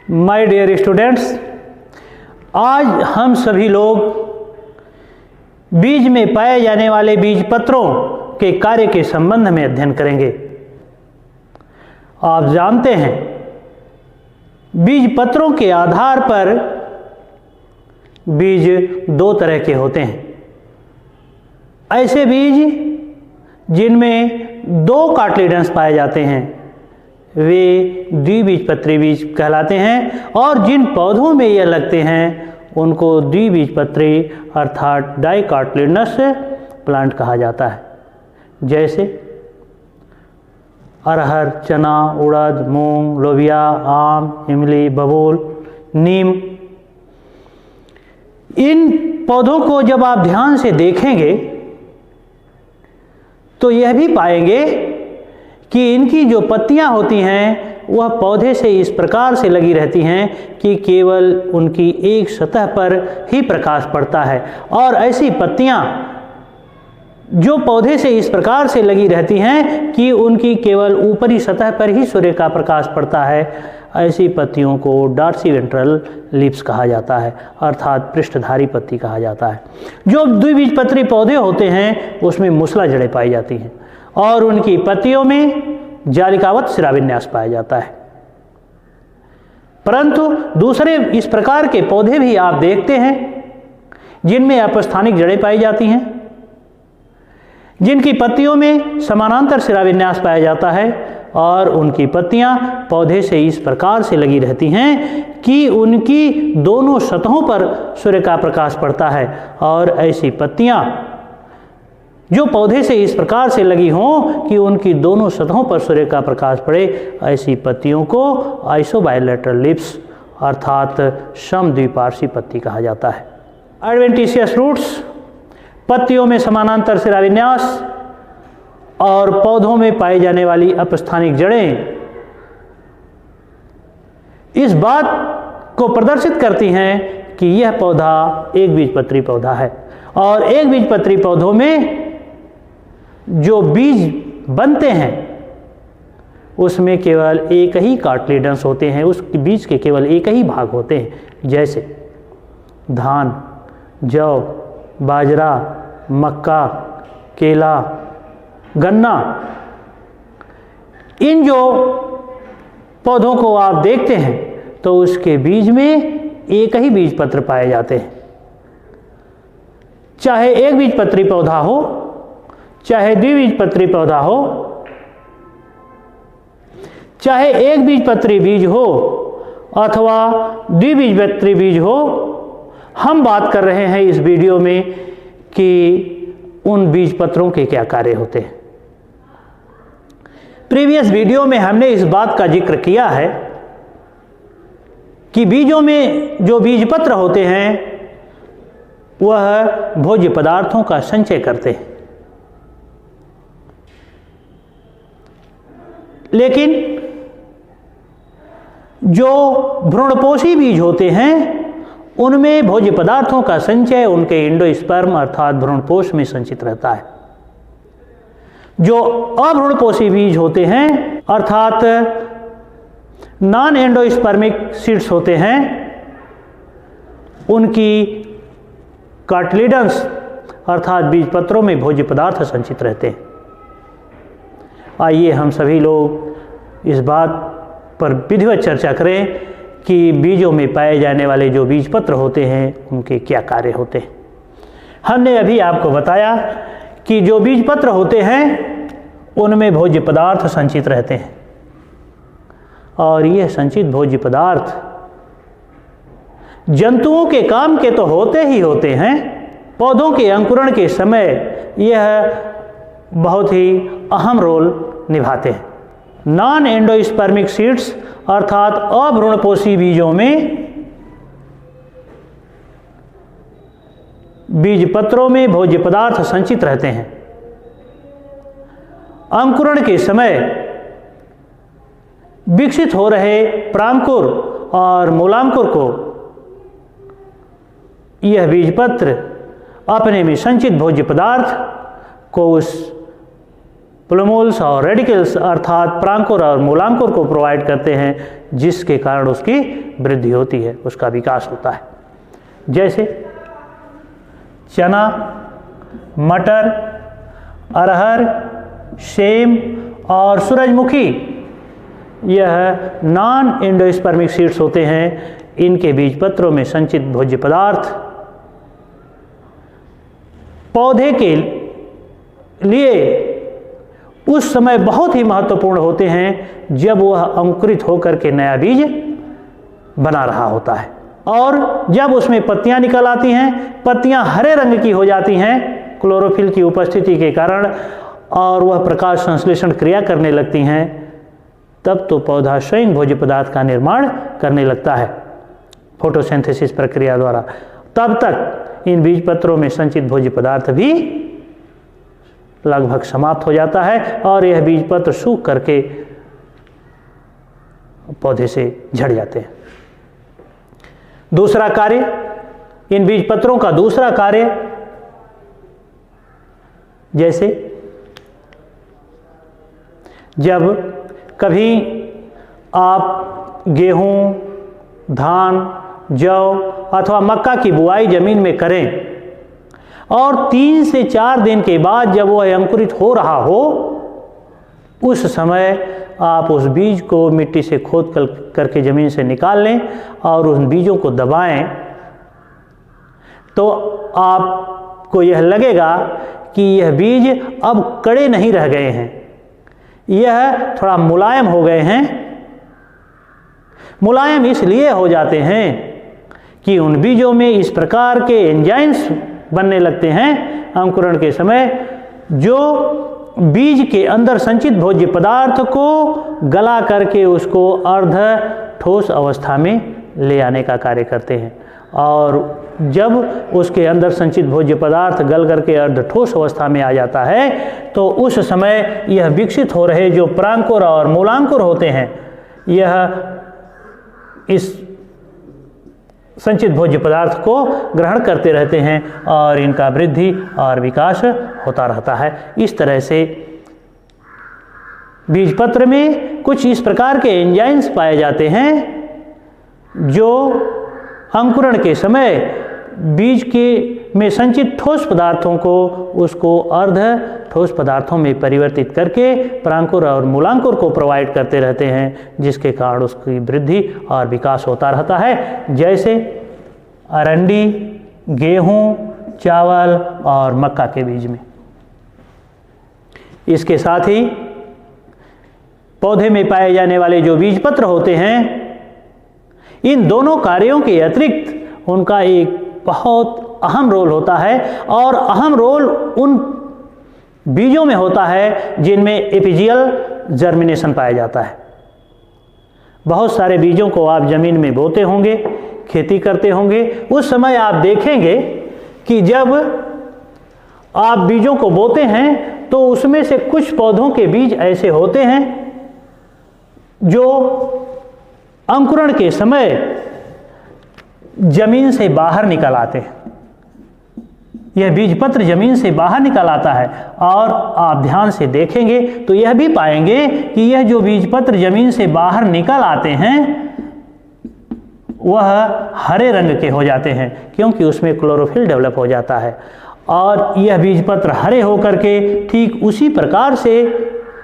My dear students, आज हम सभी लोग बीज में पाए जाने वाले बीज पत्रों के कार्य के संबंध में अध्ययन करेंगे। आप जानते हैं बीज पत्रों के आधार पर बीज दो तरह के होते हैं। ऐसे बीज जिनमें दो कार्टिलेडन्स पाए जाते हैं वे द्विबीजपत्री बीज कहलाते हैं, और जिन पौधों में ये लगते हैं उनको द्विबीजपत्री अर्थात डाइकार्टिलेडनस प्लांट कहा जाता है। जैसे अरहर, चना, उड़द, मूंग, लोबिया, आम, इमली, बबूल, नीम। इन पौधों को जब आप ध्यान से देखेंगे तो यह भी पाएंगे कि इनकी जो पत्तियां होती हैं वह पौधे से इस प्रकार से लगी रहती हैं कि केवल उनकी एक सतह पर ही प्रकाश पड़ता है, और ऐसी पत्तियां जो पौधे से इस प्रकार से लगी रहती हैं कि उनकी केवल ऊपरी सतह पर ही सूर्य का प्रकाश पड़ता है, ऐसी पत्तियों को डॉर्सीवेंट्रल लीव्स कहा जाता है अर्थात पृष्ठधारी पत्ती कहा जाता है। जो द्विबीजपत्री पौधे होते हैं उसमें मूसला जड़ें पाई जाती हैं और उनकी पत्तियों में जालिकावत शिराविन्यास पाया जाता है। परंतु दूसरे इस प्रकार के पौधे भी आप देखते हैं जिनमें अपस्थानिक जड़ें पाई जाती हैं, जिनकी पत्तियों में समानांतर शिराविन्यास पाया जाता है और उनकी पत्तियां पौधे से इस प्रकार से लगी रहती हैं कि उनकी दोनों सतहों पर सूर्य का प्रकाश पड़ता है, और ऐसी पत्तियां जो पौधे से इस प्रकार से लगी हों कि उनकी दोनों सतहों पर सूर्य का प्रकाश पड़े, ऐसी पत्तियों को आइसोबायलैटरल लीव्स अर्थात समद्विपार्श्वी पत्ती कहा जाता है। एडवेंटिशियस रूट्स पत्तियों में समानांतर शिराविन्यास और पौधों में पाई जाने वाली अपस्थानिक जड़ें इस बात को प्रदर्शित करती हैं कि यह पौधा एक बीजपत्री पौधा है, और एक बीजपत्री पौधों में जो बीज बनते हैं उसमें केवल एक ही कार्टिलेडन्स होते हैं, उस बीज के केवल एक ही भाग होते हैं। जैसे धान, जौ, बाजरा, मक्का, केला, गन्ना। इन जो पौधों को आप देखते हैं तो उसके बीज में एक ही बीज पत्र पाए जाते हैं। चाहे एक बीजपत्री पौधा हो, चाहे द्विबीजपत्री पौधा हो, चाहे एक बीजपत्री बीज हो अथवा द्विबीजपत्री बीज हो, हम बात कर रहे हैं इस वीडियो में कि उन बीज पत्रों के क्या कार्य होते हैं। प्रीवियस वीडियो में हमने इस बात का जिक्र किया है कि बीजों में जो बीज पत्र होते हैं वह भोज्य पदार्थों का संचय करते हैं, लेकिन जो भ्रूणपोषी बीज होते हैं उनमें भोज्य पदार्थों का संचय उनके एंडोस्पर्म अर्थात भ्रूणपोष में संचित रहता है। जो अभ्रूणपोषी बीज होते हैं अर्थात नॉन एंडोस्पर्मिक सीड्स होते हैं, उनकी कार्टिलेडन्स अर्थात बीज पत्रों में भोज्य पदार्थ संचित रहते हैं। आइए हम सभी लोग इस बात पर विधिवत चर्चा करें कि बीजों में पाए जाने वाले जो बीज पत्र होते हैं उनके क्या कार्य होते हैं। हमने अभी आपको बताया कि जो बीज पत्र होते हैं उनमें भोज्य पदार्थ संचित रहते हैं, और यह संचित भोज्य पदार्थ जंतुओं के काम के तो होते ही होते हैं, पौधों के अंकुरण के समय यह बहुत ही अहम रोल निभाते हैं। नॉन एंडोस्पर्मिक सीड्स अर्थात अभ्रूणपोषी बीजों में बीज पत्रों में भोज्य पदार्थ संचित रहते हैं। अंकुरण के समय विकसित हो रहे प्रांकुर और मूलांकुर को यह बीज पत्र अपने में संचित भोज्य पदार्थ को उस प्लूमुल्स और रेडिकल्स अर्थात परांकुर और मूलांकुर को प्रोवाइड करते हैं, जिसके कारण उसकी वृद्धि होती है, उसका विकास होता है। जैसे चना, मटर, अरहर, सेम और सूरजमुखी, यह नॉन एंडोस्पर्मिक सीड्स होते हैं। इनके बीज पत्रों में संचित भोज्य पदार्थ पौधे के लिए उस समय बहुत ही महत्वपूर्ण होते हैं जब वह अंकुरित होकर के नया बीज बना रहा होता है, और जब उसमें पत्तियां निकल आती हैं, पत्तियां हरे रंग की हो जाती हैं क्लोरोफिल की उपस्थिति के कारण, और वह प्रकाश संश्लेषण क्रिया करने लगती हैं, तब तो पौधा स्वयं भोज्य पदार्थ का निर्माण करने लगता है फोटोसिंथेसिस प्रक्रिया द्वारा। तब तक इन बीज पत्रों में संचित भोज्य पदार्थ भी लगभग समाप्त हो जाता है और यह बीज पत्र सूख करके पौधे से झड़ जाते हैं। दूसरा कार्य, इन बीज पत्रों का दूसरा कार्य, जैसे जब कभी आप गेहूं, धान, जौ अथवा मक्का की बुआई जमीन में करें और 3 से 4 दिन के बाद जब वह अंकुरित हो रहा हो, उस समय आप उस बीज को मिट्टी से खोद करके ज़मीन से निकाल लें और उन बीजों को दबाएं, तो आपको यह लगेगा कि यह बीज अब कड़े नहीं रह गए हैं, यह थोड़ा मुलायम हो गए हैं। मुलायम इसलिए हो जाते हैं कि उन बीजों में इस प्रकार के एंजाइम्स बनने लगते हैं अंकुरण के समय, जो बीज के अंदर संचित भोज्य पदार्थ को गला करके उसको अर्ध ठोस अवस्था में ले आने का कार्य करते हैं। और जब उसके अंदर संचित भोज्य पदार्थ गल करके अर्ध ठोस अवस्था में आ जाता है, तो उस समय यह विकसित हो रहे जो परांकुर और मूलांकुर होते हैं, यह इस संचित भोज्य पदार्थ को ग्रहण करते रहते हैं और इनका वृद्धि और विकास होता रहता है। इस तरह से बीज पत्र में कुछ इस प्रकार के एंजाइम्स पाए जाते हैं जो अंकुरण के समय बीज के में संचित ठोस पदार्थों को उसको अर्ध ठोस पदार्थों में परिवर्तित करके परांकुर और मूलांकुर को प्रोवाइड करते रहते हैं, जिसके कारण उसकी वृद्धि और विकास होता रहता है। जैसे अरंडी, गेहूं, चावल और मक्का के बीज में। इसके साथ ही पौधे में पाए जाने वाले जो बीज पत्र होते हैं, इन दोनों कार्यों के अतिरिक्त उनका एक बहुत अहम रोल होता है, और अहम रोल उन बीजों में होता है जिनमें एपिजियल जर्मिनेशन पाया जाता है। बहुत सारे बीजों को आप जमीन में बोते होंगे, खेती करते होंगे, उस समय आप देखेंगे कि जब आप बीजों को बोते हैं तो उसमें से कुछ पौधों के बीज ऐसे होते हैं जो अंकुरण के समय जमीन से बाहर निकल आते हैं। यह बीज पत्र जमीन से बाहर निकल आता है, और आप ध्यान से देखेंगे तो यह भी पाएंगे कि यह जो बीज पत्र जमीन से बाहर निकल आते हैं वह हरे रंग के हो जाते हैं, क्योंकि उसमें क्लोरोफिल डेवलप हो जाता है। और यह बीज पत्र हरे होकर के ठीक उसी प्रकार से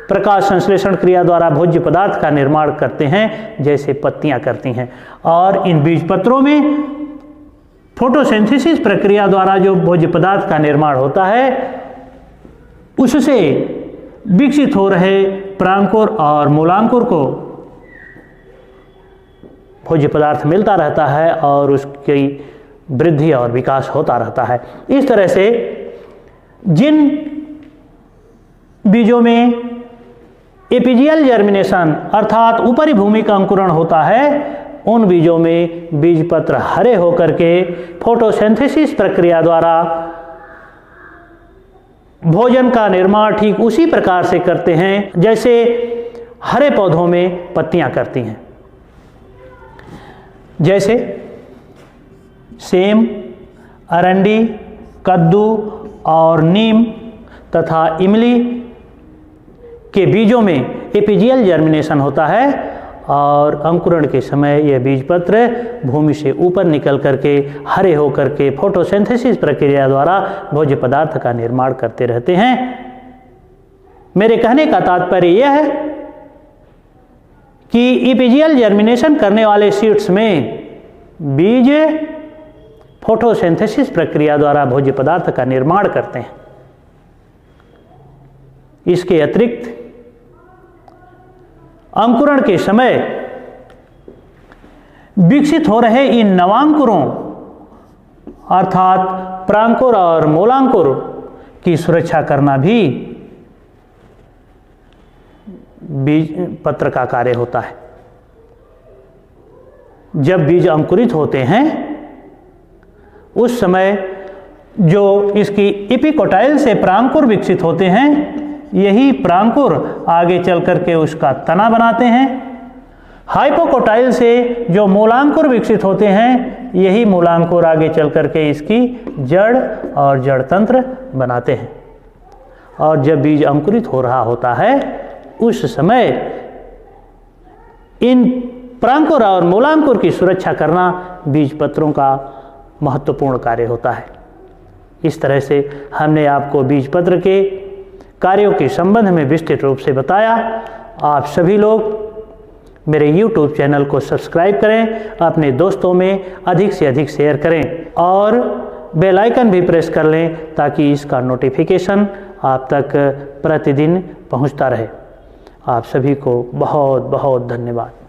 प्रकाश संश्लेषण क्रिया द्वारा भोज्य पदार्थ का निर्माण करते हैं जैसे पत्तियां करती हैं। और इन बीज पत्रों में फोटोसिंथेसिस प्रक्रिया द्वारा जो भोज्य पदार्थ का निर्माण होता है, उससे विकसित हो रहे परांकुर और मूलांकुर को भोज्य पदार्थ मिलता रहता है और उसकी वृद्धि और विकास होता रहता है। इस तरह से जिन बीजों में एपिजियल जर्मिनेशन अर्थात ऊपरी भूमि का अंकुरण होता है, उन बीजों में बीज पत्र हरे होकर के फोटोसिंथेसिस प्रक्रिया द्वारा भोजन का निर्माण ठीक उसी प्रकार से करते हैं जैसे हरे पौधों में पत्तियां करती हैं। जैसे सेम, अरंडी, कद्दू और नीम तथा इमली के बीजों में एपिजियल जर्मिनेशन होता है और अंकुरण के समय यह बीजपत्र भूमि से ऊपर निकल करके हरे होकर के फोटोसिंथेसिस प्रक्रिया द्वारा भोज्य पदार्थ का निर्माण करते रहते हैं। मेरे कहने का तात्पर्य यह है कि एपिजियल जर्मिनेशन करने वाले सीड्स में बीज फोटोसिंथेसिस प्रक्रिया द्वारा भोज्य पदार्थ का निर्माण करते हैं। इसके अतिरिक्त अंकुरण के समय विकसित हो रहे इन नवांकुरों अर्थात प्रांकुर और मूलांकुर की सुरक्षा करना भी बीज पत्र का कार्य होता है। जब बीज अंकुरित होते हैं उस समय जो इसकी एपिकोटाइल से प्रांकुर विकसित होते हैं, यही प्रांकुर आगे चल करके उसका तना बनाते हैं। हाइपोकोटाइल से जो मूलांकुर विकसित होते हैं, यही मूलांकुर आगे चल करके इसकी जड़ और जड़ तंत्र बनाते हैं। और जब बीज अंकुरित हो रहा होता है उस समय इन प्रांकुर और मूलांकुर की सुरक्षा करना बीज पत्रों का महत्वपूर्ण कार्य होता है। इस तरह से हमने आपको बीज पत्र के कार्यों के संबंध में विस्तृत रूप से बताया। आप सभी लोग मेरे YouTube चैनल को सब्सक्राइब करें, अपने दोस्तों में अधिक से अधिक शेयर करें और बेल आइकन भी प्रेस कर लें ताकि इसका नोटिफिकेशन आप तक प्रतिदिन पहुंचता रहे। आप सभी को बहुत बहुत धन्यवाद।